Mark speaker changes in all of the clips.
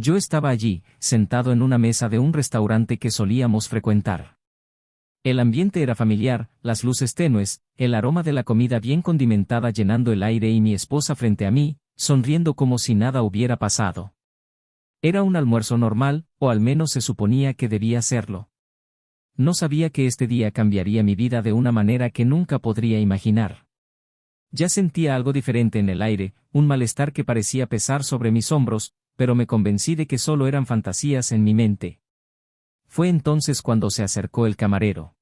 Speaker 1: Yo estaba allí, sentado en una mesa de un restaurante que solíamos frecuentar. El ambiente era familiar, las luces tenues, el aroma de la comida bien condimentada llenando el aire y mi esposa frente a mí, sonriendo como si nada hubiera pasado. Era un almuerzo normal, o al menos se suponía que debía serlo. No sabía que este día cambiaría mi vida de una manera que nunca podría imaginar. Ya sentía algo diferente en el aire, un malestar que parecía pesar sobre mis hombros, pero me convencí de que solo eran fantasías en mi mente. Fue entonces cuando se acercó el camarero.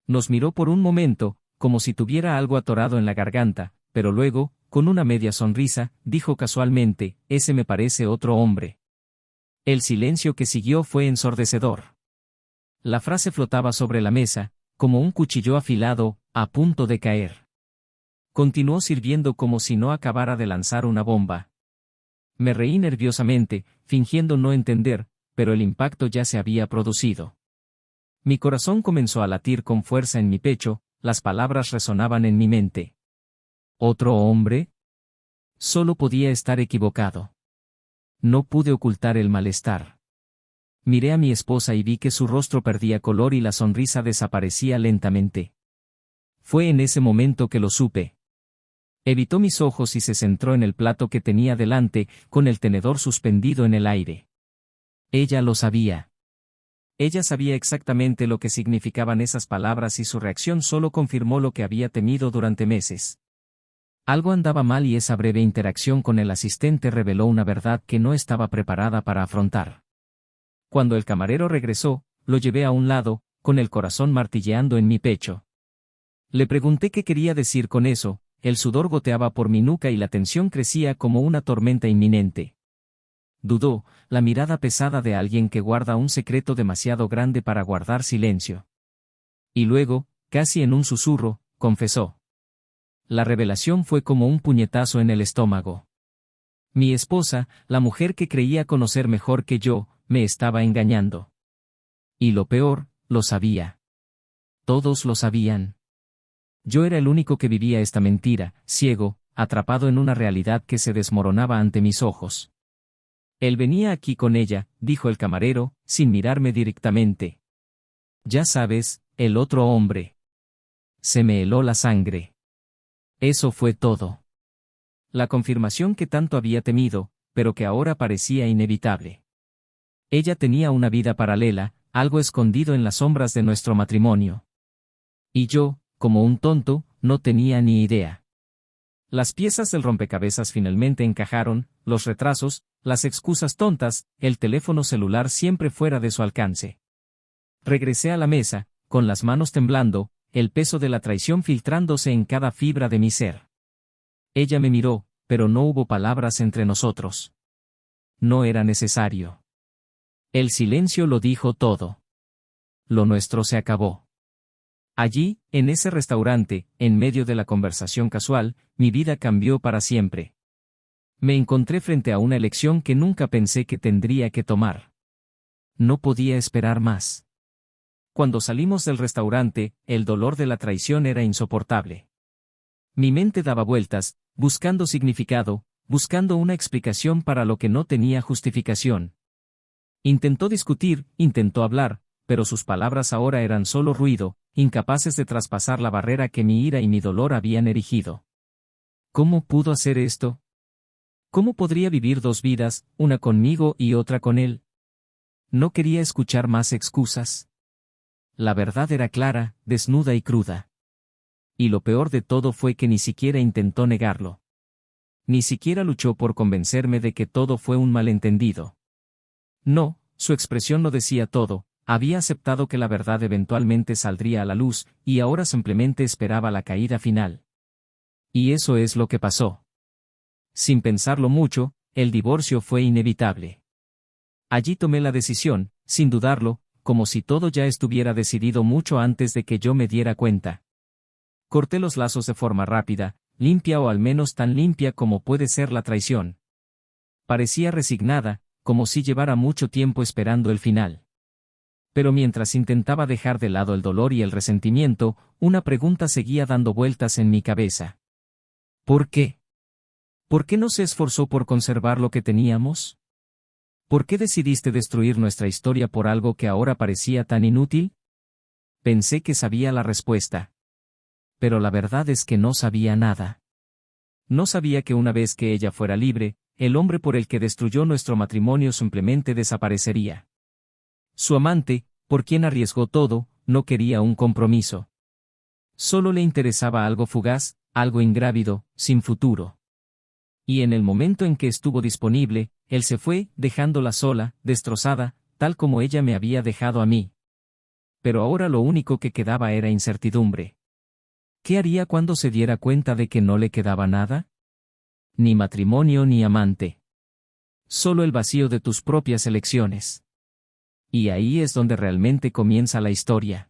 Speaker 1: Nos miró por un momento, como si tuviera algo atorado en la garganta, pero luego, con una media sonrisa, dijo casualmente, «Ese me parece otro hombre». El silencio que siguió fue ensordecedor. La frase flotaba sobre la mesa, como un cuchillo afilado, a punto de caer. Continuó sirviendo como si no acabara de lanzar una bomba. Me reí nerviosamente, fingiendo no entender, pero el impacto ya se había producido. Mi corazón comenzó a latir con fuerza en mi pecho, las palabras resonaban en mi mente. ¿Otro hombre? Solo podía estar equivocado. No pude ocultar el malestar. Miré a mi esposa y vi que su rostro perdía color y la sonrisa desaparecía lentamente. Fue en ese momento que lo supe. Evitó mis ojos y se centró en el plato que tenía delante, con el tenedor suspendido en el aire. Ella lo sabía. Ella sabía exactamente lo que significaban esas palabras y su reacción solo confirmó lo que había temido durante meses. Algo andaba mal y esa breve interacción con el asistente reveló una verdad que no estaba preparada para afrontar. Cuando el camarero regresó, lo llevé a un lado, con el corazón martilleando en mi pecho. Le pregunté qué quería decir con eso, el sudor goteaba por mi nuca y la tensión crecía como una tormenta inminente. Dudó, la mirada pesada de alguien que guarda un secreto demasiado grande para guardar silencio. Y luego, casi en un susurro, confesó. La revelación fue como un puñetazo en el estómago. Mi esposa, la mujer que creía conocer mejor que yo, me estaba engañando. Y lo peor, lo sabía. Todos lo sabían. Yo era el único que vivía esta mentira, ciego, atrapado en una realidad que se desmoronaba ante mis ojos. Él venía aquí con ella, dijo el camarero, sin mirarme directamente. Ya sabes, el otro hombre. Se me heló la sangre. Eso fue todo. La confirmación que tanto había temido, pero que ahora parecía inevitable. Ella tenía una vida paralela, algo escondido en las sombras de nuestro matrimonio. Y yo, como un tonto, no tenía ni idea. Las piezas del rompecabezas finalmente encajaron, los retrasos, las excusas tontas, el teléfono celular siempre fuera de su alcance. Regresé a la mesa, con las manos temblando, el peso de la traición filtrándose en cada fibra de mi ser. Ella me miró, pero no hubo palabras entre nosotros. No era necesario. El silencio lo dijo todo. Lo nuestro se acabó. Allí, en ese restaurante, en medio de la conversación casual, mi vida cambió para siempre. Me encontré frente a una elección que nunca pensé que tendría que tomar. No podía esperar más. Cuando salimos del restaurante, el dolor de la traición era insoportable. Mi mente daba vueltas, buscando significado, buscando una explicación para lo que no tenía justificación. Intentó discutir, intentó hablar, pero sus palabras ahora eran solo ruido, incapaces de traspasar la barrera que mi ira y mi dolor habían erigido. ¿Cómo pudo hacer esto? ¿Cómo podría vivir dos vidas, una conmigo y otra con él? No quería escuchar más excusas. La verdad era clara, desnuda y cruda. Y lo peor de todo fue que ni siquiera intentó negarlo. Ni siquiera luchó por convencerme de que todo fue un malentendido. No, su expresión lo decía todo, había aceptado que la verdad eventualmente saldría a la luz, y ahora simplemente esperaba la caída final. Y eso es lo que pasó. Sin pensarlo mucho, el divorcio fue inevitable. Allí tomé la decisión, sin dudarlo, como si todo ya estuviera decidido mucho antes de que yo me diera cuenta. Corté los lazos de forma rápida, limpia o al menos tan limpia como puede ser la traición. Parecía resignada, como si llevara mucho tiempo esperando el final. Pero mientras intentaba dejar de lado el dolor y el resentimiento, una pregunta seguía dando vueltas en mi cabeza. ¿Por qué? ¿Por qué no se esforzó por conservar lo que teníamos? ¿Por qué decidiste destruir nuestra historia por algo que ahora parecía tan inútil? Pensé que sabía la respuesta. Pero la verdad es que no sabía nada. No sabía que una vez que ella fuera libre, el hombre por el que destruyó nuestro matrimonio simplemente desaparecería. Su amante, por quien arriesgó todo, no quería un compromiso. Solo le interesaba algo fugaz, algo ingrávido, sin futuro. Y en el momento en que estuvo disponible, él se fue, dejándola sola, destrozada, tal como ella me había dejado a mí. Pero ahora lo único que quedaba era incertidumbre. ¿Qué haría cuando se diera cuenta de que no le quedaba nada? Ni matrimonio ni amante. Solo el vacío de tus propias elecciones. Y ahí es donde realmente comienza la historia.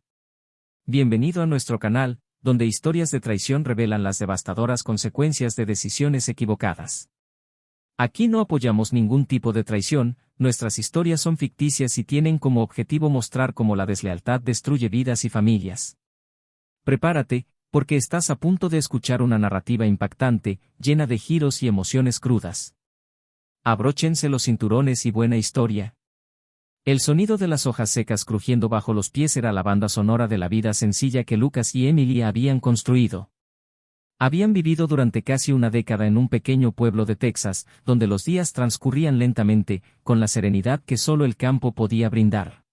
Speaker 1: Bienvenido a nuestro canal, donde historias de traición revelan las devastadoras consecuencias de decisiones equivocadas. Aquí no apoyamos ningún tipo de traición, nuestras historias son ficticias y tienen como objetivo mostrar cómo la deslealtad destruye vidas y familias. Prepárate, porque estás a punto de escuchar una narrativa impactante, llena de giros y emociones crudas. Abróchense los cinturones y buena historia. El sonido de las hojas secas crujiendo bajo los pies era la banda sonora de la vida sencilla que Lucas y Emily habían construido. Habían vivido durante casi una década en un pequeño pueblo de Texas, donde los días transcurrían lentamente, con la serenidad que solo el campo podía brindar.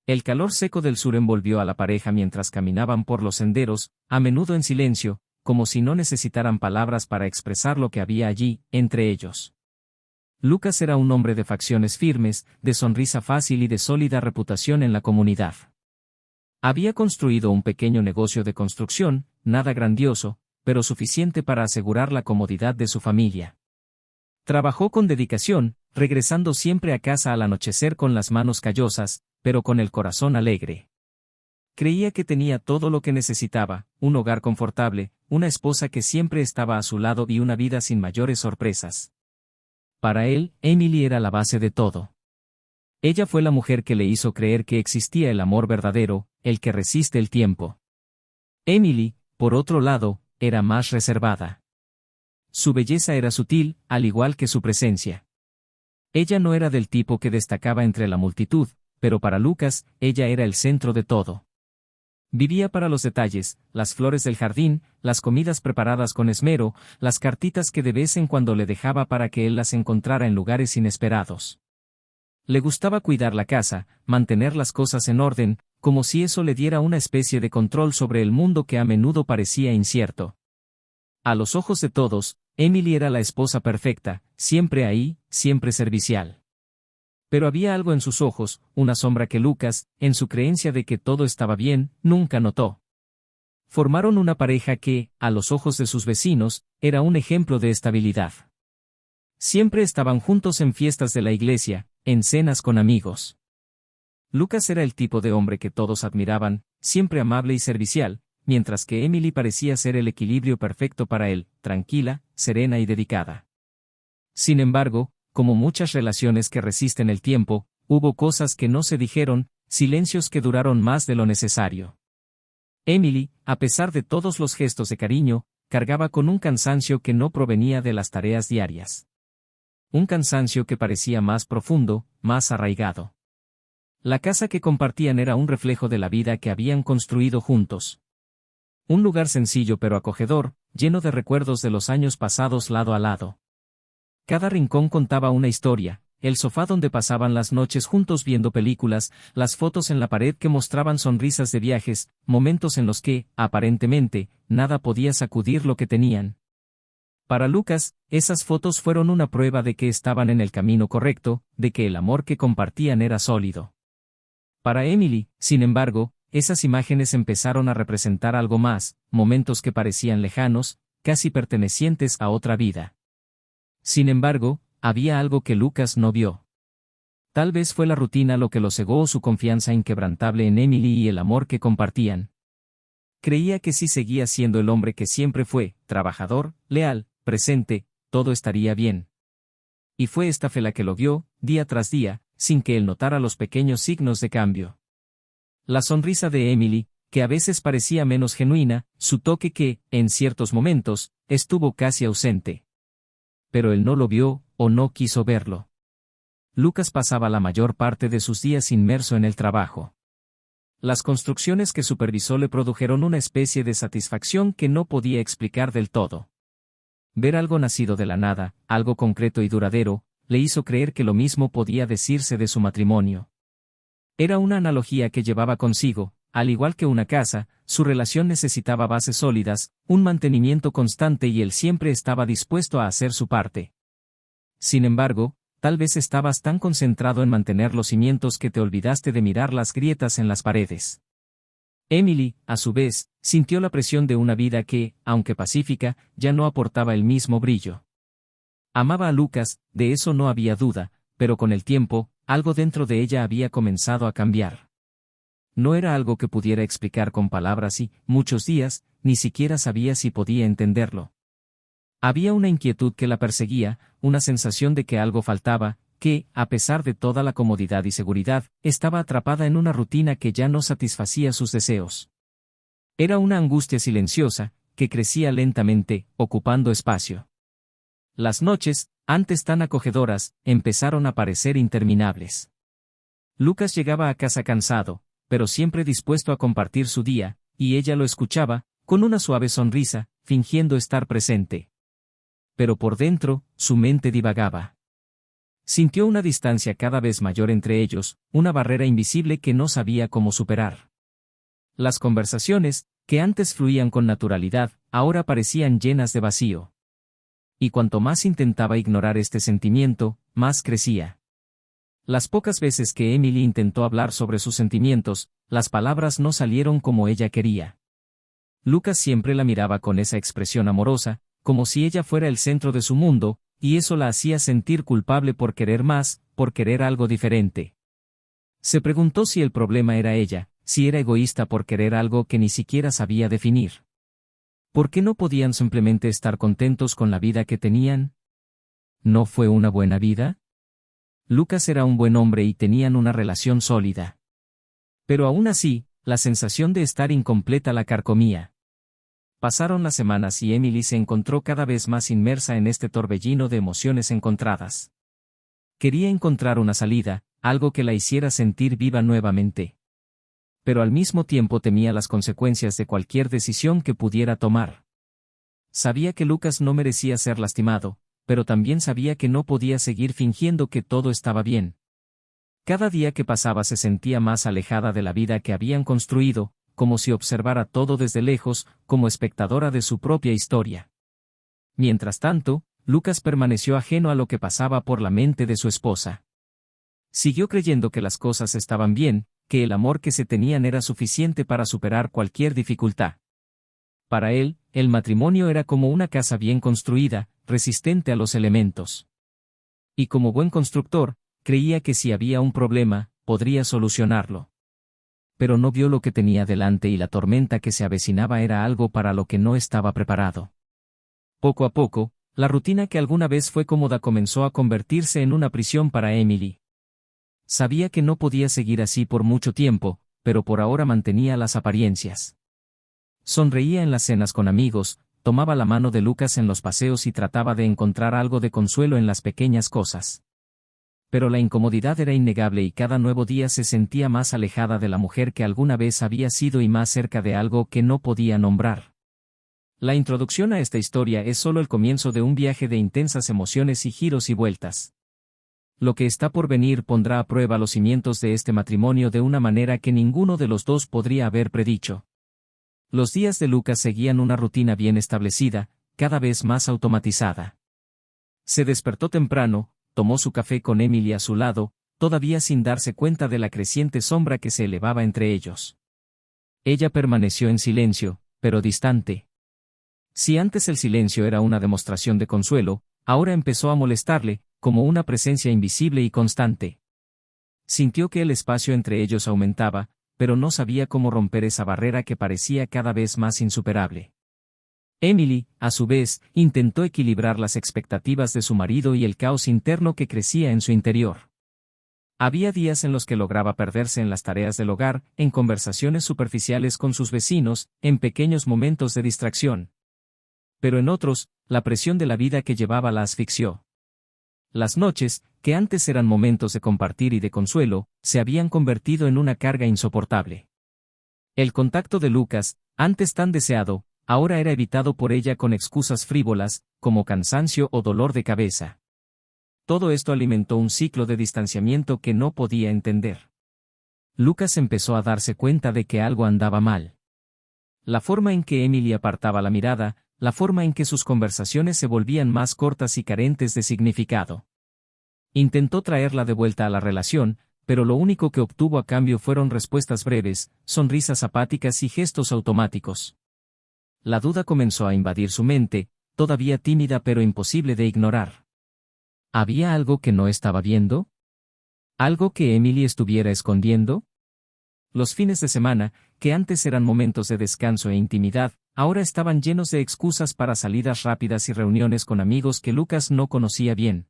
Speaker 1: El calor seco del sur envolvió a la pareja mientras caminaban por los senderos, a menudo en silencio, como si no necesitaran palabras para expresar lo que había allí, entre ellos. Lucas era un hombre de facciones firmes, de sonrisa fácil y de sólida reputación en la comunidad. Había construido un pequeño negocio de construcción, nada grandioso, pero suficiente para asegurar la comodidad de su familia. Trabajó con dedicación, regresando siempre a casa al anochecer con las manos callosas, pero con el corazón alegre. Creía que tenía todo lo que necesitaba, un hogar confortable, una esposa que siempre estaba a su lado y una vida sin mayores sorpresas. Para él, Emily era la base de todo. Ella fue la mujer que le hizo creer que existía el amor verdadero, el que resiste el tiempo. Emily, por otro lado, era más reservada. Su belleza era sutil, al igual que su presencia. Ella no era del tipo que destacaba entre la multitud, pero para Lucas, ella era el centro de todo. Vivía para los detalles, las flores del jardín, las comidas preparadas con esmero, las cartitas que de vez en cuando le dejaba para que él las encontrara en lugares inesperados. Le gustaba cuidar la casa, mantener las cosas en orden, como si eso le diera una especie de control sobre el mundo que a menudo parecía incierto. A los ojos de todos, Emily era la esposa perfecta, siempre ahí, siempre servicial. Pero había algo en sus ojos, una sombra que Lucas, en su creencia de que todo estaba bien, nunca notó. Formaron una pareja que, a los ojos de sus vecinos, era un ejemplo de estabilidad. Siempre estaban juntos en fiestas de la iglesia, en cenas con amigos. Lucas era el tipo de hombre que todos admiraban, siempre amable y servicial, mientras que Emily parecía ser el equilibrio perfecto para él, tranquila, serena y dedicada. Sin embargo, como muchas relaciones que resisten el tiempo, hubo cosas que no se dijeron, silencios que duraron más de lo necesario. Emily, a pesar de todos los gestos de cariño, cargaba con un cansancio que no provenía de las tareas diarias. Un cansancio que parecía más profundo, más arraigado. La casa que compartían era un reflejo de la vida que habían construido juntos. Un lugar sencillo pero acogedor, lleno de recuerdos de los años pasados lado a lado. Cada rincón contaba una historia, el sofá donde pasaban las noches juntos viendo películas, las fotos en la pared que mostraban sonrisas de viajes, momentos en los que, aparentemente, nada podía sacudir lo que tenían. Para Lucas, esas fotos fueron una prueba de que estaban en el camino correcto, de que el amor que compartían era sólido. Para Emily, sin embargo, esas imágenes empezaron a representar algo más, momentos que parecían lejanos, casi pertenecientes a otra vida. Sin embargo, había algo que Lucas no vio. Tal vez fue la rutina lo que lo cegó o su confianza inquebrantable en Emily y el amor que compartían. Creía que si seguía siendo el hombre que siempre fue, trabajador, leal, presente, todo estaría bien. Y fue esta fe la que lo guió, día tras día, sin que él notara los pequeños signos de cambio. La sonrisa de Emily, que a veces parecía menos genuina, su toque que, en ciertos momentos, estuvo casi ausente. Pero él no lo vio, o no quiso verlo. Lucas pasaba la mayor parte de sus días inmerso en el trabajo. Las construcciones que supervisó le produjeron una especie de satisfacción que no podía explicar del todo. Ver algo nacido de la nada, algo concreto y duradero, le hizo creer que lo mismo podía decirse de su matrimonio. Era una analogía que llevaba consigo, al igual que una casa, su relación necesitaba bases sólidas, un mantenimiento constante y él siempre estaba dispuesto a hacer su parte. Sin embargo, tal vez estabas tan concentrado en mantener los cimientos que te olvidaste de mirar las grietas en las paredes. Emily, a su vez, sintió la presión de una vida que, aunque pacífica, ya no aportaba el mismo brillo. Amaba a Lucas, de eso no había duda, pero con el tiempo, algo dentro de ella había comenzado a cambiar. No era algo que pudiera explicar con palabras y, muchos días, ni siquiera sabía si podía entenderlo. Había una inquietud que la perseguía, una sensación de que algo faltaba, que, a pesar de toda la comodidad y seguridad, estaba atrapada en una rutina que ya no satisfacía sus deseos. Era una angustia silenciosa, que crecía lentamente, ocupando espacio. Las noches, antes tan acogedoras, empezaron a parecer interminables. Lucas llegaba a casa cansado, pero siempre dispuesto a compartir su día, y ella lo escuchaba, con una suave sonrisa, fingiendo estar presente. Pero por dentro, su mente divagaba. Sintió una distancia cada vez mayor entre ellos, una barrera invisible que no sabía cómo superar. Las conversaciones, que antes fluían con naturalidad, ahora parecían llenas de vacío. Y cuanto más intentaba ignorar este sentimiento, más crecía. Las pocas veces que Emily intentó hablar sobre sus sentimientos, las palabras no salieron como ella quería. Lucas siempre la miraba con esa expresión amorosa, como si ella fuera el centro de su mundo, y eso la hacía sentir culpable por querer más, por querer algo diferente. Se preguntó si el problema era ella, si era egoísta por querer algo que ni siquiera sabía definir. ¿Por qué no podían simplemente estar contentos con la vida que tenían? ¿No fue una buena vida? Lucas era un buen hombre y tenían una relación sólida. Pero aún así, la sensación de estar incompleta la carcomía. Pasaron las semanas y Emily se encontró cada vez más inmersa en este torbellino de emociones encontradas. Quería encontrar una salida, algo que la hiciera sentir viva nuevamente. Pero al mismo tiempo temía las consecuencias de cualquier decisión que pudiera tomar. Sabía que Lucas no merecía ser lastimado, pero también sabía que no podía seguir fingiendo que todo estaba bien. Cada día que pasaba se sentía más alejada de la vida que habían construido, como si observara todo desde lejos, como espectadora de su propia historia. Mientras tanto, Lucas permaneció ajeno a lo que pasaba por la mente de su esposa. Siguió creyendo que las cosas estaban bien, que el amor que se tenían era suficiente para superar cualquier dificultad. Para él, el matrimonio era como una casa bien construida, resistente a los elementos. Y como buen constructor, creía que si había un problema, podría solucionarlo. Pero no vio lo que tenía delante y la tormenta que se avecinaba era algo para lo que no estaba preparado. Poco a poco, la rutina que alguna vez fue cómoda comenzó a convertirse en una prisión para Emily. Sabía que no podía seguir así por mucho tiempo, pero por ahora mantenía las apariencias. Sonreía en las cenas con amigos, tomaba la mano de Lucas en los paseos y trataba de encontrar algo de consuelo en las pequeñas cosas. Pero la incomodidad era innegable y cada nuevo día se sentía más alejada de la mujer que alguna vez había sido y más cerca de algo que no podía nombrar. La introducción a esta historia es solo el comienzo de un viaje de intensas emociones y giros y vueltas. Lo que está por venir pondrá a prueba los cimientos de este matrimonio de una manera que ninguno de los dos podría haber predicho. Los días de Lucas seguían una rutina bien establecida, cada vez más automatizada. Se despertó temprano, tomó su café con Emily a su lado, todavía sin darse cuenta de la creciente sombra que se elevaba entre ellos. Ella permaneció en silencio, pero distante. Si antes el silencio era una demostración de consuelo, ahora empezó a molestarle, como una presencia invisible y constante. Sintió que el espacio entre ellos aumentaba, pero no sabía cómo romper esa barrera que parecía cada vez más insuperable. Emily, a su vez, intentó equilibrar las expectativas de su marido y el caos interno que crecía en su interior. Había días en los que lograba perderse en las tareas del hogar, en conversaciones superficiales con sus vecinos, en pequeños momentos de distracción. Pero en otros, la presión de la vida que llevaba la asfixió. Las noches, que antes eran momentos de compartir y de consuelo, se habían convertido en una carga insoportable. El contacto de Lucas, antes tan deseado, ahora era evitado por ella con excusas frívolas, como cansancio o dolor de cabeza. Todo esto alimentó un ciclo de distanciamiento que no podía entender. Lucas empezó a darse cuenta de que algo andaba mal. La forma en que Emily apartaba la mirada, la forma en que sus conversaciones se volvían más cortas y carentes de significado. Intentó traerla de vuelta a la relación, pero lo único que obtuvo a cambio fueron respuestas breves, sonrisas apáticas y gestos automáticos. La duda comenzó a invadir su mente, todavía tímida pero imposible de ignorar. ¿Había algo que no estaba viendo? ¿Algo que Emily estuviera escondiendo? Los fines de semana, que antes eran momentos de descanso e intimidad, ahora estaban llenos de excusas para salidas rápidas y reuniones con amigos que Lucas no conocía bien.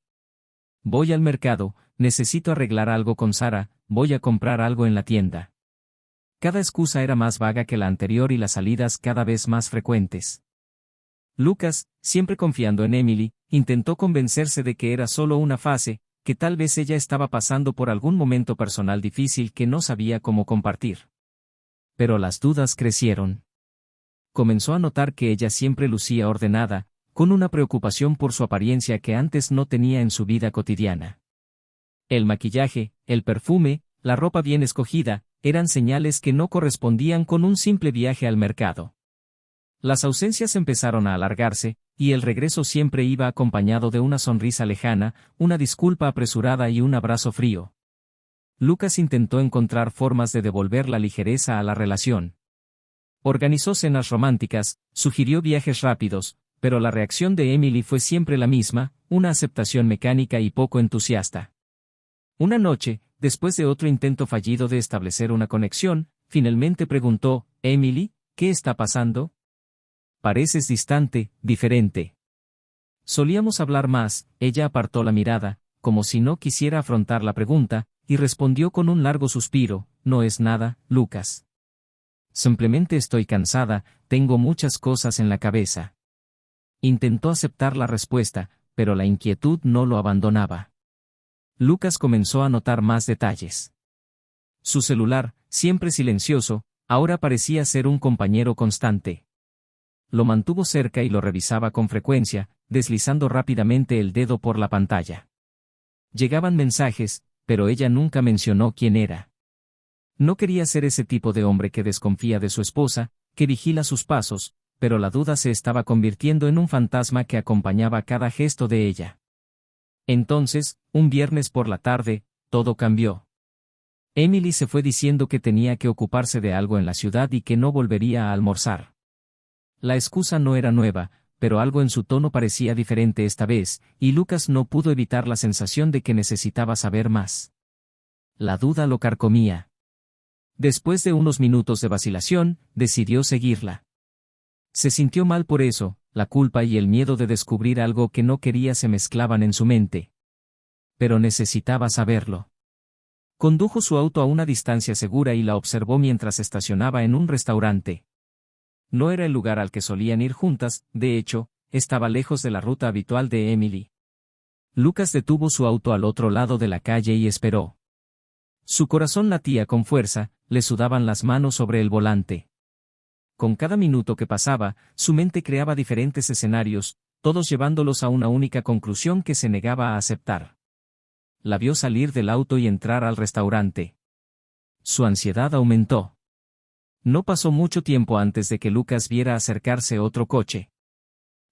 Speaker 1: Voy al mercado, necesito arreglar algo con Sara, voy a comprar algo en la tienda. Cada excusa era más vaga que la anterior y las salidas cada vez más frecuentes. Lucas, siempre confiando en Emily, intentó convencerse de que era solo una fase, que tal vez ella estaba pasando por algún momento personal difícil que no sabía cómo compartir. Pero las dudas crecieron. Comenzó a notar que ella siempre lucía ordenada, con una preocupación por su apariencia que antes no tenía en su vida cotidiana. El maquillaje, el perfume, la ropa bien escogida, eran señales que no correspondían con un simple viaje al mercado. Las ausencias empezaron a alargarse, y el regreso siempre iba acompañado de una sonrisa lejana, una disculpa apresurada y un abrazo frío. Lucas intentó encontrar formas de devolver la ligereza a la relación. Organizó cenas románticas, sugirió viajes rápidos, pero la reacción de Emily fue siempre la misma, una aceptación mecánica y poco entusiasta. Una noche, después de otro intento fallido de establecer una conexión, finalmente preguntó, «Emily, ¿qué está pasando? Pareces distante, diferente». Solíamos hablar más, ella apartó la mirada, como si no quisiera afrontar la pregunta, y respondió con un largo suspiro, «No es nada, Lucas. Simplemente estoy cansada, tengo muchas cosas en la cabeza». Intentó aceptar la respuesta, pero la inquietud no lo abandonaba. Lucas comenzó a notar más detalles. Su celular, siempre silencioso, ahora parecía ser un compañero constante. Lo mantuvo cerca y lo revisaba con frecuencia, deslizando rápidamente el dedo por la pantalla. Llegaban mensajes, pero ella nunca mencionó quién era. No quería ser ese tipo de hombre que desconfía de su esposa, que vigila sus pasos, pero la duda se estaba convirtiendo en un fantasma que acompañaba cada gesto de ella. Entonces, un viernes por la tarde, todo cambió. Emily se fue diciendo que tenía que ocuparse de algo en la ciudad y que no volvería a almorzar. La excusa no era nueva, pero algo en su tono parecía diferente esta vez, y Lucas no pudo evitar la sensación de que necesitaba saber más. La duda lo carcomía. Después de unos minutos de vacilación, decidió seguirla. Se sintió mal por eso, la culpa y el miedo de descubrir algo que no quería se mezclaban en su mente. Pero necesitaba saberlo. Condujo su auto a una distancia segura y la observó mientras estacionaba en un restaurante. No era el lugar al que solían ir juntas, de hecho, estaba lejos de la ruta habitual de Emily. Lucas detuvo su auto al otro lado de la calle y esperó. Su corazón latía con fuerza, le sudaban las manos sobre el volante. Con cada minuto que pasaba, su mente creaba diferentes escenarios, todos llevándolos a una única conclusión que se negaba a aceptar. La vio salir del auto y entrar al restaurante. Su ansiedad aumentó. No pasó mucho tiempo antes de que Lucas viera acercarse otro coche.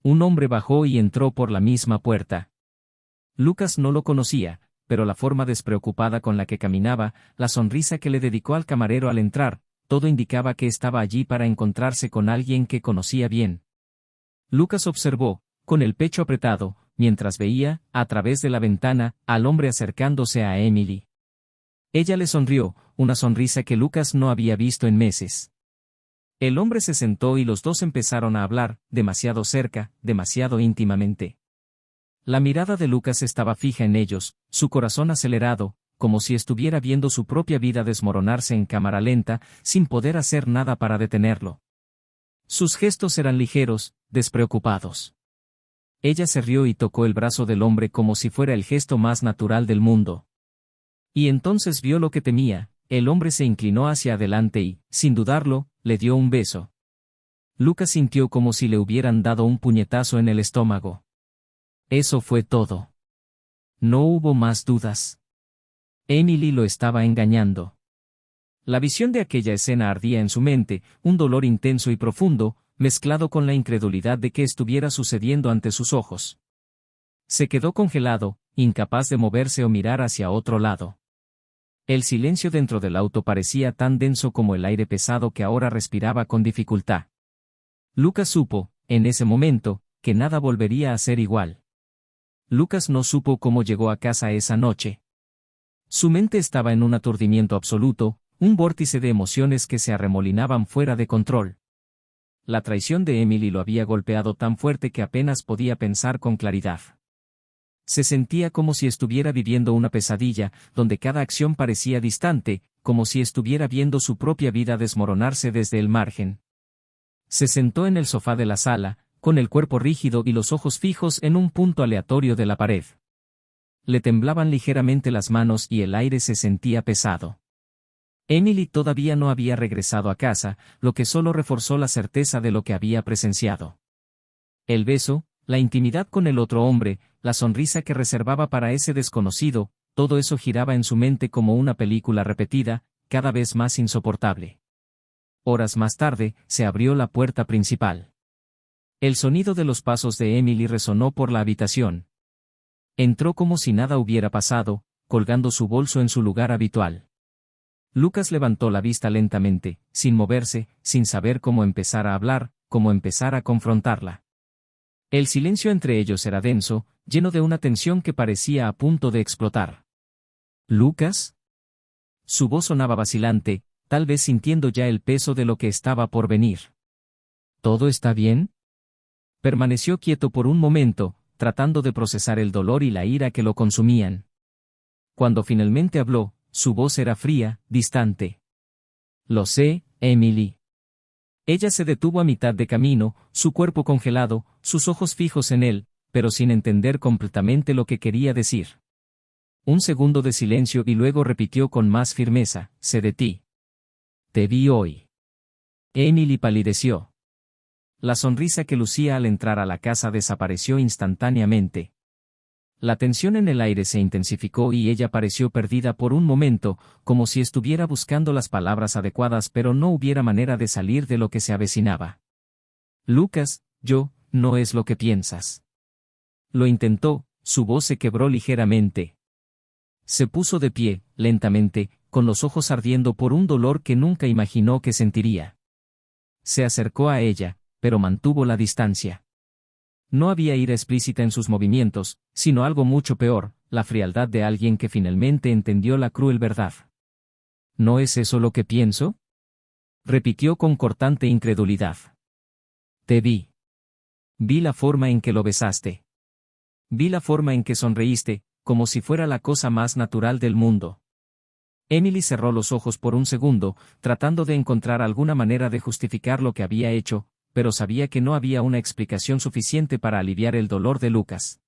Speaker 1: Un hombre bajó y entró por la misma puerta. Lucas no lo conocía, pero la forma despreocupada con la que caminaba, la sonrisa que le dedicó al camarero al entrar, todo indicaba que estaba allí para encontrarse con alguien que conocía bien. Lucas observó, con el pecho apretado, mientras veía, a través de la ventana, al hombre acercándose a Emily. Ella le sonrió, una sonrisa que Lucas no había visto en meses. El hombre se sentó y los dos empezaron a hablar, demasiado cerca, demasiado íntimamente. La mirada de Lucas estaba fija en ellos, su corazón acelerado, como si estuviera viendo su propia vida desmoronarse en cámara lenta, sin poder hacer nada para detenerlo. Sus gestos eran ligeros, despreocupados. Ella se rió y tocó el brazo del hombre como si fuera el gesto más natural del mundo. Y entonces vio lo que temía, el hombre se inclinó hacia adelante y, sin dudarlo, le dio un beso. Lucas sintió como si le hubieran dado un puñetazo en el estómago. Eso fue todo. No hubo más dudas. Emily lo estaba engañando. La visión de aquella escena ardía en su mente, un dolor intenso y profundo, mezclado con la incredulidad de que estuviera sucediendo ante sus ojos. Se quedó congelado, incapaz de moverse o mirar hacia otro lado. El silencio dentro del auto parecía tan denso como el aire pesado que ahora respiraba con dificultad. Lucas supo, en ese momento, que nada volvería a ser igual. Lucas no supo cómo llegó a casa esa noche. Su mente estaba en un aturdimiento absoluto, un vórtice de emociones que se arremolinaban fuera de control. La traición de Emily lo había golpeado tan fuerte que apenas podía pensar con claridad. Se sentía como si estuviera viviendo una pesadilla, donde cada acción parecía distante, como si estuviera viendo su propia vida desmoronarse desde el margen. Se sentó en el sofá de la sala, con el cuerpo rígido y los ojos fijos en un punto aleatorio de la pared. Le temblaban ligeramente las manos y el aire se sentía pesado. Emily todavía no había regresado a casa, lo que solo reforzó la certeza de lo que había presenciado. El beso, la intimidad con el otro hombre, la sonrisa que reservaba para ese desconocido, todo eso giraba en su mente como una película repetida, cada vez más insoportable. Horas más tarde, se abrió la puerta principal. El sonido de los pasos de Emily resonó por la habitación. Entró como si nada hubiera pasado, colgando su bolso en su lugar habitual. Lucas levantó la vista lentamente, sin moverse, sin saber cómo empezar a hablar, cómo empezar a confrontarla. El silencio entre ellos era denso, lleno de una tensión que parecía a punto de explotar. ¿Lucas? Su voz sonaba vacilante, tal vez sintiendo ya el peso de lo que estaba por venir. ¿Todo está bien? Permaneció quieto por un momento, tratando de procesar el dolor y la ira que lo consumían. Cuando finalmente habló, su voz era fría, distante. Lo sé, Emily. Ella se detuvo a mitad de camino, su cuerpo congelado, sus ojos fijos en él, pero sin entender completamente lo que quería decir. Un segundo de silencio y luego repitió con más firmeza, sé de ti. Te vi hoy. Emily palideció. La sonrisa que lucía al entrar a la casa desapareció instantáneamente. La tensión en el aire se intensificó y ella pareció perdida por un momento, como si estuviera buscando las palabras adecuadas pero no hubiera manera de salir de lo que se avecinaba. Lucas, no es lo que piensas. Lo intentó, su voz se quebró ligeramente. Se puso de pie, lentamente, con los ojos ardiendo por un dolor que nunca imaginó que sentiría. Se acercó a ella, pero mantuvo la distancia. No había ira explícita en sus movimientos, sino algo mucho peor, la frialdad de alguien que finalmente entendió la cruel verdad. ¿No es eso lo que pienso? Repitió con cortante incredulidad. Te vi. Vi la forma en que lo besaste. Vi la forma en que sonreíste, como si fuera la cosa más natural del mundo. Emily cerró los ojos por un segundo, tratando de encontrar alguna manera de justificar lo que había hecho, pero sabía que no había una explicación suficiente para aliviar el dolor de Lucas.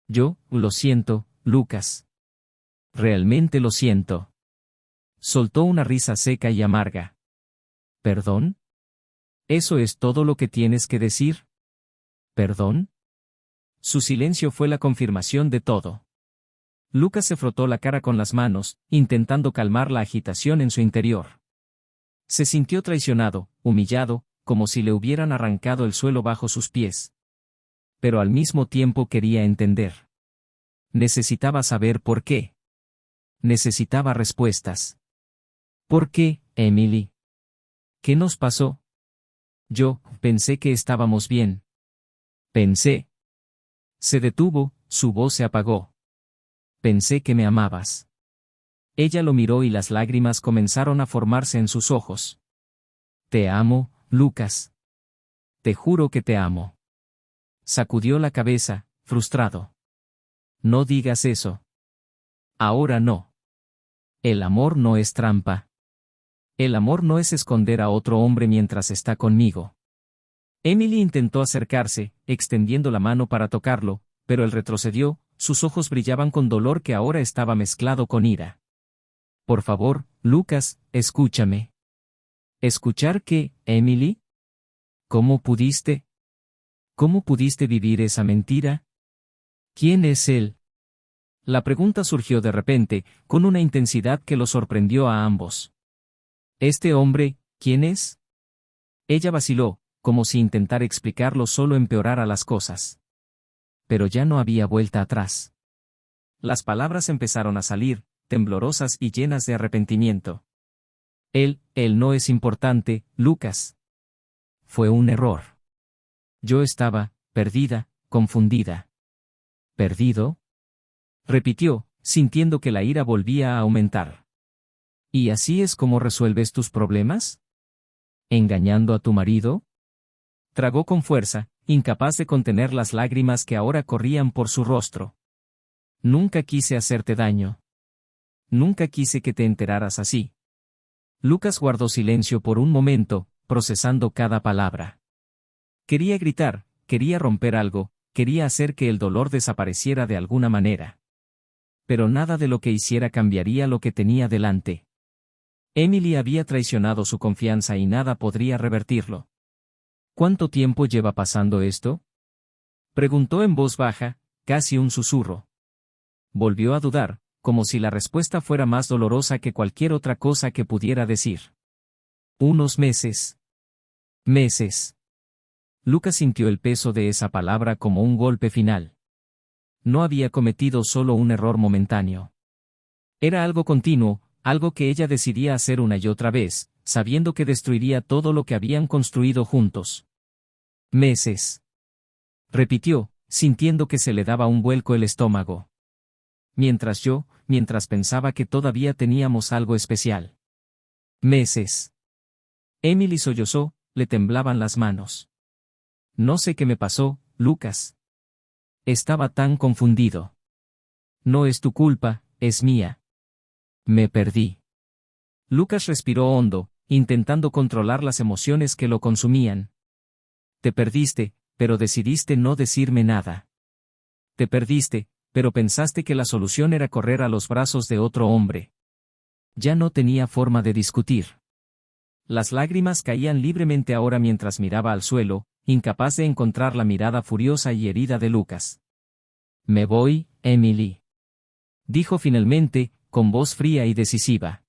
Speaker 1: Lo siento, Lucas. Realmente lo siento. Soltó una risa seca y amarga. ¿Perdón? ¿Eso es todo lo que tienes que decir? ¿Perdón? Su silencio fue la confirmación de todo. Lucas se frotó la cara con las manos, intentando calmar la agitación en su interior. Se sintió traicionado, humillado, como si le hubieran arrancado el suelo bajo sus pies. Pero al mismo tiempo quería entender. Necesitaba saber por qué. Necesitaba respuestas. ¿Por qué, Emily? ¿Qué nos pasó? Pensé que estábamos bien. Pensé. Se detuvo, su voz se apagó. Pensé que me amabas. Ella lo miró y las lágrimas comenzaron a formarse en sus ojos. Te amo, Lucas. Te juro que te amo. Sacudió la cabeza, frustrado. No digas eso. Ahora no. El amor no es trampa. El amor no es esconder a otro hombre mientras está conmigo. Emily intentó acercarse, extendiendo la mano para tocarlo, pero él retrocedió, sus ojos brillaban con dolor que ahora estaba mezclado con ira. Por favor, Lucas, escúchame. ¿Escuchar qué, Emily? ¿Cómo pudiste? ¿Cómo pudiste vivir esa mentira? ¿Quién es él? La pregunta surgió de repente, con una intensidad que los sorprendió a ambos. ¿Este hombre, quién es? Ella vaciló, como si intentar explicarlo solo empeorara las cosas. Pero ya no había vuelta atrás. Las palabras empezaron a salir, temblorosas y llenas de arrepentimiento. Él no es importante, Lucas. Fue un error. Yo estaba, perdida, confundida. ¿Perdido? Repitió, sintiendo que la ira volvía a aumentar. ¿Y así es como resuelves tus problemas? ¿Engañando a tu marido? Tragó con fuerza, incapaz de contener las lágrimas que ahora corrían por su rostro. Nunca quise hacerte daño. Nunca quise que te enteraras así. Lucas guardó silencio por un momento, procesando cada palabra. Quería gritar, quería romper algo, quería hacer que el dolor desapareciera de alguna manera. Pero nada de lo que hiciera cambiaría lo que tenía delante. Emily había traicionado su confianza y nada podría revertirlo. ¿Cuánto tiempo lleva pasando esto? Preguntó en voz baja, casi un susurro. Volvió a dudar, como si la respuesta fuera más dolorosa que cualquier otra cosa que pudiera decir. Unos meses. Meses. Lucas sintió el peso de esa palabra como un golpe final. No había cometido solo un error momentáneo. Era algo continuo, algo que ella decidía hacer una y otra vez, sabiendo que destruiría todo lo que habían construido juntos. Meses. Repitió, sintiendo que se le daba un vuelco el estómago. Mientras pensaba que todavía teníamos algo especial. Meses. Emily sollozó, le temblaban las manos. No sé qué me pasó, Lucas. Estaba tan confundido. No es tu culpa, es mía. Me perdí. Lucas respiró hondo, intentando controlar las emociones que lo consumían. Te perdiste, pero decidiste no decirme nada. Te perdiste, pero pensaste que la solución era correr a los brazos de otro hombre. Ya no tenía forma de discutir. Las lágrimas caían libremente ahora mientras miraba al suelo, incapaz de encontrar la mirada furiosa y herida de Lucas. Me voy, Emily. Dijo finalmente, con voz fría y decisiva.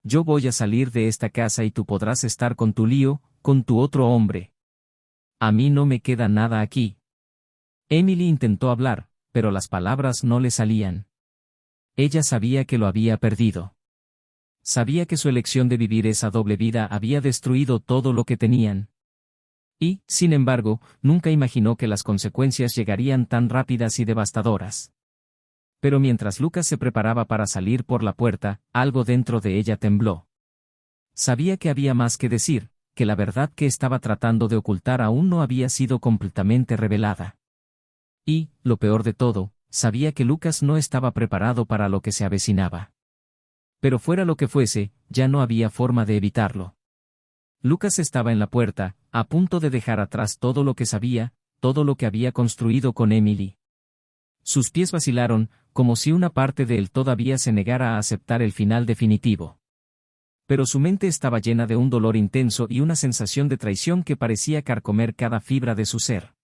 Speaker 1: Yo voy a salir de esta casa y tú podrás estar con tu lío, con tu otro hombre. A mí no me queda nada aquí. Emily intentó hablar, pero las palabras no le salían. Ella sabía que lo había perdido. Sabía que su elección de vivir esa doble vida había destruido todo lo que tenían. Y, sin embargo, nunca imaginó que las consecuencias llegarían tan rápidas y devastadoras. Pero mientras Lucas se preparaba para salir por la puerta, algo dentro de ella tembló. Sabía que había más que decir, que la verdad que estaba tratando de ocultar aún no había sido completamente revelada. Y, lo peor de todo, sabía que Lucas no estaba preparado para lo que se avecinaba. Pero fuera lo que fuese, ya no había forma de evitarlo. Lucas estaba en la puerta, a punto de dejar atrás todo lo que sabía, todo lo que había construido con Emily. Sus pies vacilaron, como si una parte de él todavía se negara a aceptar el final definitivo. Pero su mente estaba llena de un dolor intenso y una sensación de traición que parecía carcomer cada fibra de su ser.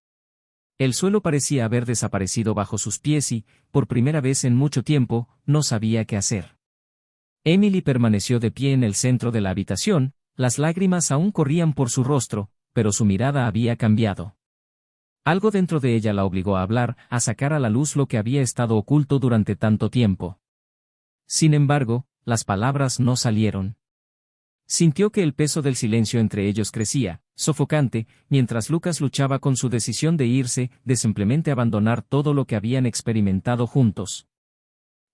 Speaker 1: El suelo parecía haber desaparecido bajo sus pies y, por primera vez en mucho tiempo, no sabía qué hacer. Emily permaneció de pie en el centro de la habitación, las lágrimas aún corrían por su rostro, pero su mirada había cambiado. Algo dentro de ella la obligó a hablar, a sacar a la luz lo que había estado oculto durante tanto tiempo. Sin embargo, las palabras no salieron. Sintió que el peso del silencio entre ellos crecía, sofocante, mientras Lucas luchaba con su decisión de irse, de simplemente abandonar todo lo que habían experimentado juntos.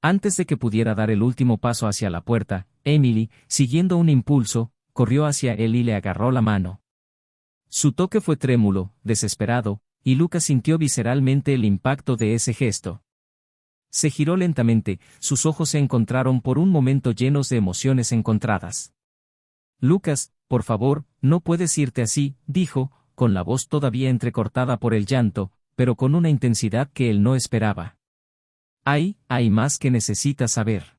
Speaker 1: Antes de que pudiera dar el último paso hacia la puerta, Emily, siguiendo un impulso, corrió hacia él y le agarró la mano. Su toque fue trémulo, desesperado, y Lucas sintió visceralmente el impacto de ese gesto. Se giró lentamente, sus ojos se encontraron por un momento llenos de emociones encontradas. Lucas, por favor, no puedes irte así, dijo, con la voz todavía entrecortada por el llanto, pero con una intensidad que él no esperaba. Hay más que necesitas saber.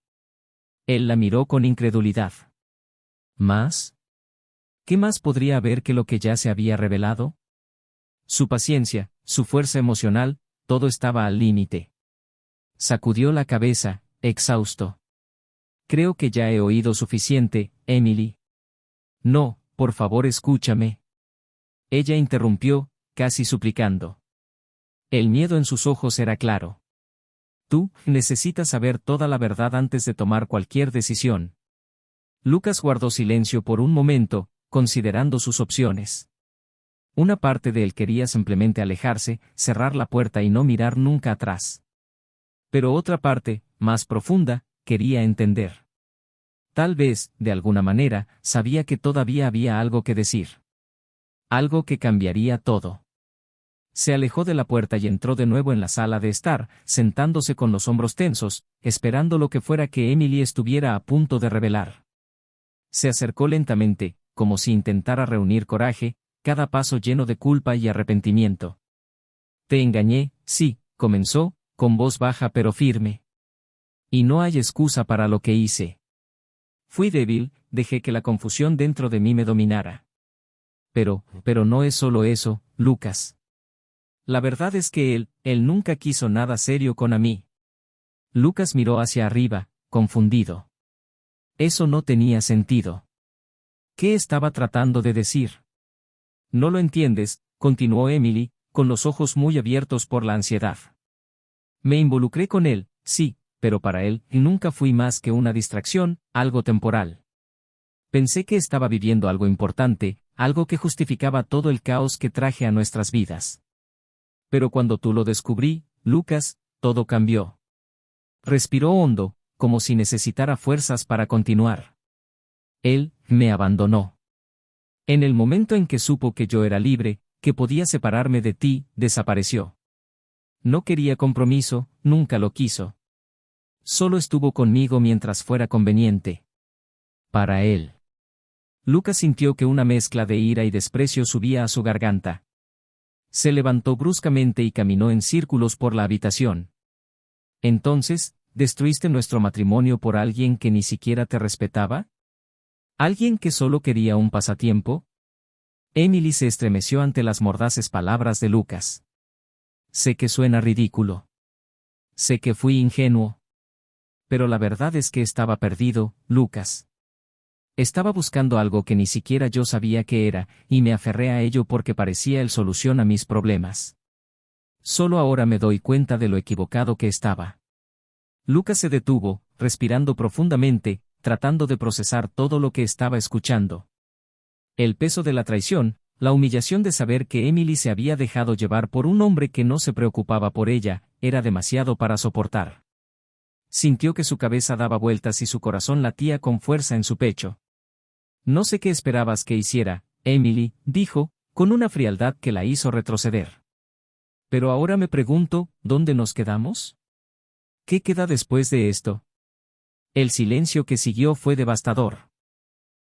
Speaker 1: Él la miró con incredulidad. ¿Más? ¿Qué más podría haber que lo que ya se había revelado? Su paciencia, su fuerza emocional, todo estaba al límite. Sacudió la cabeza, exhausto. Creo que ya he oído suficiente, Emily. No, por favor escúchame. Ella interrumpió, casi suplicando. El miedo en sus ojos era claro. Tú necesitas saber toda la verdad antes de tomar cualquier decisión. Lucas guardó silencio por un momento, considerando sus opciones. Una parte de él quería simplemente alejarse, cerrar la puerta y no mirar nunca atrás. Pero otra parte, más profunda, quería entender. Tal vez, de alguna manera, sabía que todavía había algo que decir. Algo que cambiaría todo. Se alejó de la puerta y entró de nuevo en la sala de estar, sentándose con los hombros tensos, esperando lo que fuera que Emily estuviera a punto de revelar. Se acercó lentamente, como si intentara reunir coraje, cada paso lleno de culpa y arrepentimiento. Te engañé, sí, comenzó, con voz baja pero firme. Y no hay excusa para lo que hice. Fui débil, dejé que la confusión dentro de mí me dominara. Pero no es solo eso, Lucas. La verdad es que él nunca quiso nada serio con mí. Lucas miró hacia arriba, confundido. Eso no tenía sentido. ¿Qué estaba tratando de decir? No lo entiendes, continuó Emily, con los ojos muy abiertos por la ansiedad. Me involucré con él, sí, pero para él nunca fui más que una distracción, algo temporal. Pensé que estaba viviendo algo importante, algo que justificaba todo el caos que traje a nuestras vidas. Pero cuando tú lo descubrí, Lucas, todo cambió. Respiró hondo, como si necesitara fuerzas para continuar. Él me abandonó. En el momento en que supo que yo era libre, que podía separarme de ti, desapareció. No quería compromiso, nunca lo quiso. Solo estuvo conmigo mientras fuera conveniente. Para él. Lucas sintió que una mezcla de ira y desprecio subía a su garganta. Se levantó bruscamente y caminó en círculos por la habitación. Entonces, ¿destruiste nuestro matrimonio por alguien que ni siquiera te respetaba? ¿Alguien que solo quería un pasatiempo? Emily se estremeció ante las mordaces palabras de Lucas. Sé que suena ridículo. Sé que fui ingenuo. Pero la verdad es que estaba perdido, Lucas. Estaba buscando algo que ni siquiera yo sabía qué era, y me aferré a ello porque parecía el solución a mis problemas. Solo ahora me doy cuenta de lo equivocado que estaba. Lucas se detuvo, respirando profundamente, tratando de procesar todo lo que estaba escuchando. El peso de la traición, la humillación de saber que Emily se había dejado llevar por un hombre que no se preocupaba por ella, era demasiado para soportar. Sintió que su cabeza daba vueltas y su corazón latía con fuerza en su pecho. No sé qué esperabas que hiciera, Emily, dijo, con una frialdad que la hizo retroceder. Pero ahora me pregunto, ¿dónde nos quedamos? ¿Qué queda después de esto? El silencio que siguió fue devastador.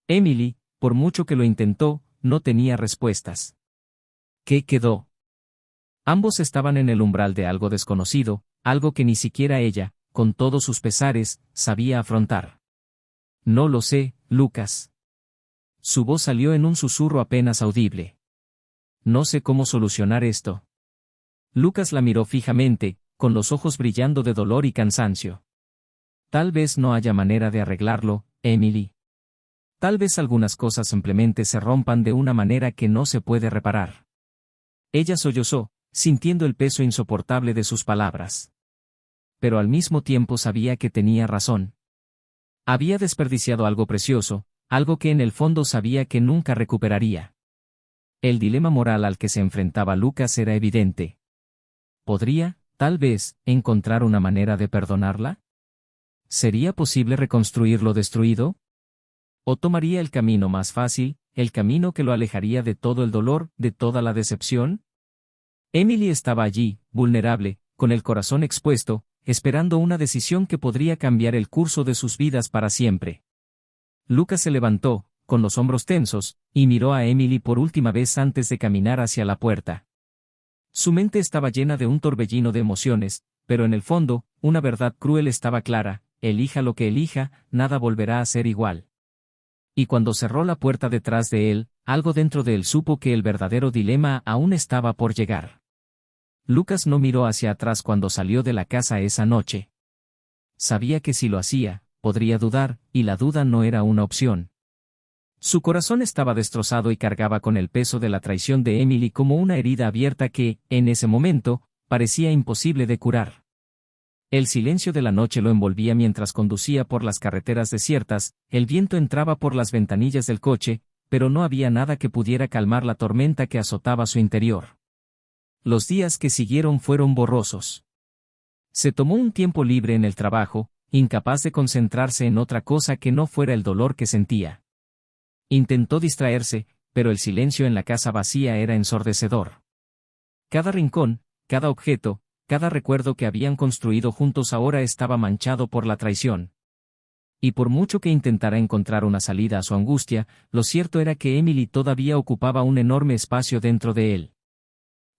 Speaker 1: Emily, por mucho que lo intentó, no tenía respuestas. ¿Qué quedó? Ambos estaban en el umbral de algo desconocido, algo que ni siquiera ella, con todos sus pesares, sabía afrontar. No lo sé, Lucas. Su voz salió en un susurro apenas audible. No sé cómo solucionar esto. Lucas la miró fijamente, con los ojos brillando de dolor y cansancio. Tal vez no haya manera de arreglarlo, Emily. Tal vez algunas cosas simplemente se rompan de una manera que no se puede reparar. Ella sollozó, sintiendo el peso insoportable de sus palabras. Pero al mismo tiempo sabía que tenía razón. Había desperdiciado algo precioso, algo que en el fondo sabía que nunca recuperaría. El dilema moral al que se enfrentaba Lucas era evidente. ¿Podría, tal vez, encontrar una manera de perdonarla? ¿Sería posible reconstruir lo destruido? ¿O tomaría el camino más fácil, el camino que lo alejaría de todo el dolor, de toda la decepción? Emily estaba allí, vulnerable, con el corazón expuesto, esperando una decisión que podría cambiar el curso de sus vidas para siempre. Lucas se levantó, con los hombros tensos, y miró a Emily por última vez antes de caminar hacia la puerta. Su mente estaba llena de un torbellino de emociones, pero en el fondo, una verdad cruel estaba clara: elija lo que elija, nada volverá a ser igual. Y cuando cerró la puerta detrás de él, algo dentro de él supo que el verdadero dilema aún estaba por llegar. Lucas no miró hacia atrás cuando salió de la casa esa noche. Sabía que si lo hacía, podría dudar, y la duda no era una opción. Su corazón estaba destrozado y cargaba con el peso de la traición de Emily como una herida abierta que, en ese momento, parecía imposible de curar. El silencio de la noche lo envolvía mientras conducía por las carreteras desiertas, el viento entraba por las ventanillas del coche, pero no había nada que pudiera calmar la tormenta que azotaba su interior. Los días que siguieron fueron borrosos. Se tomó un tiempo libre en el trabajo, incapaz de concentrarse en otra cosa que no fuera el dolor que sentía. Intentó distraerse, pero el silencio en la casa vacía era ensordecedor. Cada rincón, cada objeto, cada recuerdo que habían construido juntos ahora estaba manchado por la traición. Y por mucho que intentara encontrar una salida a su angustia, lo cierto era que Emily todavía ocupaba un enorme espacio dentro de él.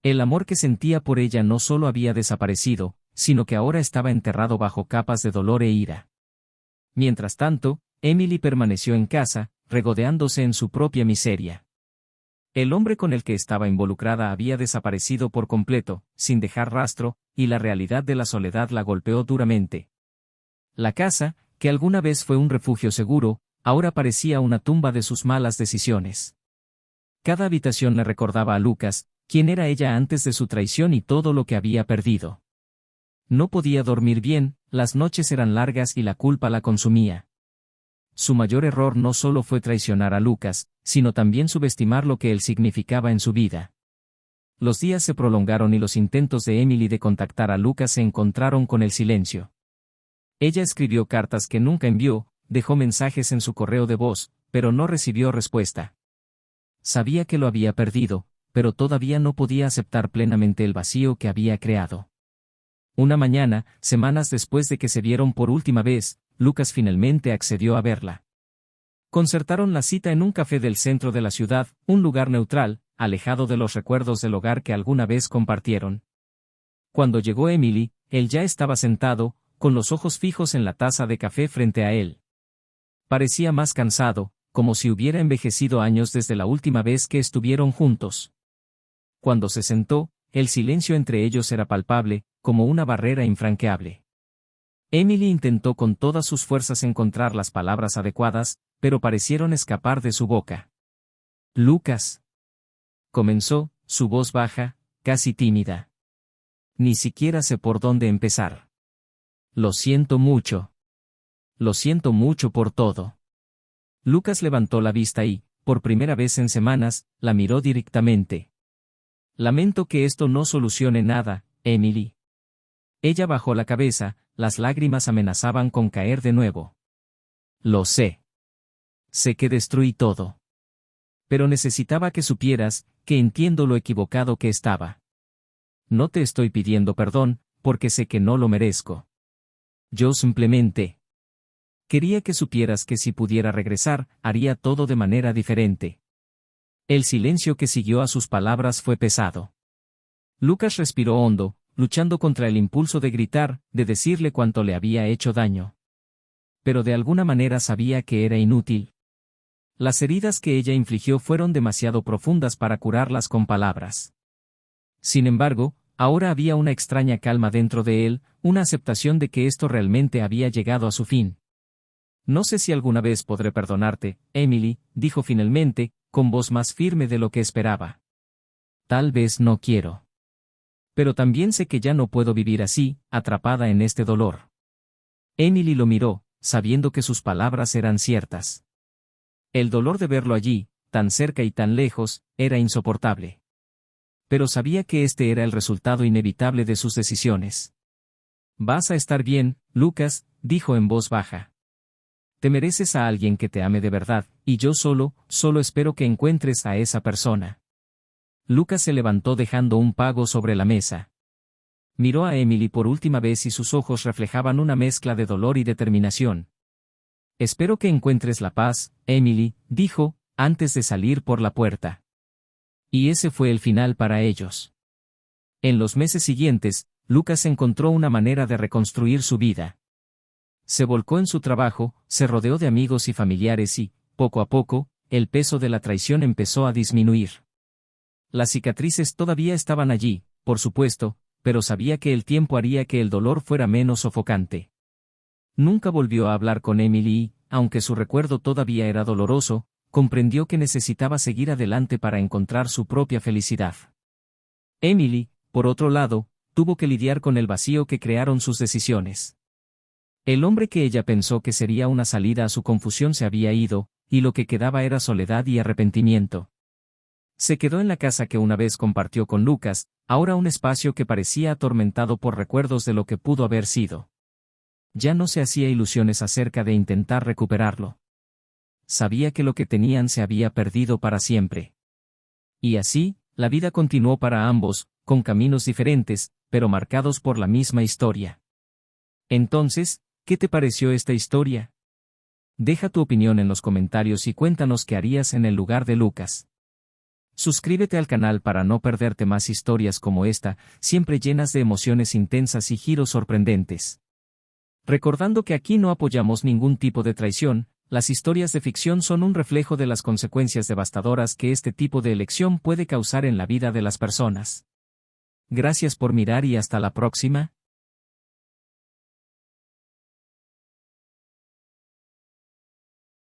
Speaker 1: El amor que sentía por ella no solo había desaparecido, sino que ahora estaba enterrado bajo capas de dolor e ira. Mientras tanto, Emily permaneció en casa, regodeándose en su propia miseria. El hombre con el que estaba involucrada había desaparecido por completo, sin dejar rastro, y la realidad de la soledad la golpeó duramente. La casa, que alguna vez fue un refugio seguro, ahora parecía una tumba de sus malas decisiones. Cada habitación le recordaba a Lucas, quién era ella antes de su traición y todo lo que había perdido. No podía dormir bien, las noches eran largas y la culpa la consumía. Su mayor error no solo fue traicionar a Lucas, sino también subestimar lo que él significaba en su vida. Los días se prolongaron y los intentos de Emily de contactar a Lucas se encontraron con el silencio. Ella escribió cartas que nunca envió, dejó mensajes en su correo de voz, pero no recibió respuesta. Sabía que lo había perdido, pero todavía no podía aceptar plenamente el vacío que había creado. Una mañana, semanas después de que se vieron por última vez, Lucas finalmente accedió a verla. Concertaron la cita en un café del centro de la ciudad, un lugar neutral, alejado de los recuerdos del hogar que alguna vez compartieron. Cuando llegó Emily, él ya estaba sentado, con los ojos fijos en la taza de café frente a él. Parecía más cansado, como si hubiera envejecido años desde la última vez que estuvieron juntos. Cuando se sentó, el silencio entre ellos era palpable, como una barrera infranqueable. Emily intentó con todas sus fuerzas encontrar las palabras adecuadas, pero parecieron escapar de su boca. «Lucas», comenzó, su voz baja, casi tímida. «Ni siquiera sé por dónde empezar. Lo siento mucho. Lo siento mucho por todo». Lucas levantó la vista y, por primera vez en semanas, la miró directamente. «Lamento que esto no solucione nada, Emily». Ella bajó la cabeza, las lágrimas amenazaban con caer de nuevo. «Lo sé. Sé que destruí todo. Pero necesitaba que supieras, que entiendo lo equivocado que estaba. No te estoy pidiendo perdón, porque sé que no lo merezco. Yo simplemente quería que supieras que si pudiera regresar, haría todo de manera diferente». El silencio que siguió a sus palabras fue pesado. Lucas respiró hondo, luchando contra el impulso de gritar, de decirle cuánto le había hecho daño. Pero de alguna manera sabía que era inútil. Las heridas que ella infligió fueron demasiado profundas para curarlas con palabras. Sin embargo, ahora había una extraña calma dentro de él, una aceptación de que esto realmente había llegado a su fin. «No sé si alguna vez podré perdonarte, Emily», dijo finalmente, con voz más firme de lo que esperaba. «Tal vez no quiero. Pero también sé que ya no puedo vivir así, atrapada en este dolor». Emily lo miró, sabiendo que sus palabras eran ciertas. El dolor de verlo allí, tan cerca y tan lejos, era insoportable. Pero sabía que este era el resultado inevitable de sus decisiones. «Vas a estar bien, Lucas», dijo en voz baja. «Te mereces a alguien que te ame de verdad, y yo solo espero que encuentres a esa persona». Lucas se levantó dejando un pago sobre la mesa. Miró a Emily por última vez y sus ojos reflejaban una mezcla de dolor y determinación. Espero que encuentres la paz, Emily, dijo, antes de salir por la puerta. Y ese fue el final para ellos. En los meses siguientes, Lucas encontró una manera de reconstruir su vida. Se volcó en su trabajo, se rodeó de amigos y familiares y, poco a poco, el peso de la traición empezó a disminuir. Las cicatrices todavía estaban allí, por supuesto, pero sabía que el tiempo haría que el dolor fuera menos sofocante. Nunca volvió a hablar con Emily y, aunque su recuerdo todavía era doloroso, comprendió que necesitaba seguir adelante para encontrar su propia felicidad. Emily, por otro lado, tuvo que lidiar con el vacío que crearon sus decisiones. El hombre que ella pensó que sería una salida a su confusión se había ido, y lo que quedaba era soledad y arrepentimiento. Se quedó en la casa que una vez compartió con Lucas, ahora un espacio que parecía atormentado por recuerdos de lo que pudo haber sido. Ya no se hacía ilusiones acerca de intentar recuperarlo. Sabía que lo que tenían se había perdido para siempre. Y así, la vida continuó para ambos, con caminos diferentes, pero marcados por la misma historia. Entonces, ¿qué te pareció esta historia? Deja tu opinión en los comentarios y cuéntanos qué harías en el lugar de Lucas. Suscríbete al canal para no perderte más historias como esta, siempre llenas de emociones intensas y giros sorprendentes. Recordando que aquí no apoyamos ningún tipo de traición, las historias de ficción son un reflejo de las consecuencias devastadoras que este tipo de elección puede causar en la vida de las personas. Gracias por mirar y hasta la próxima.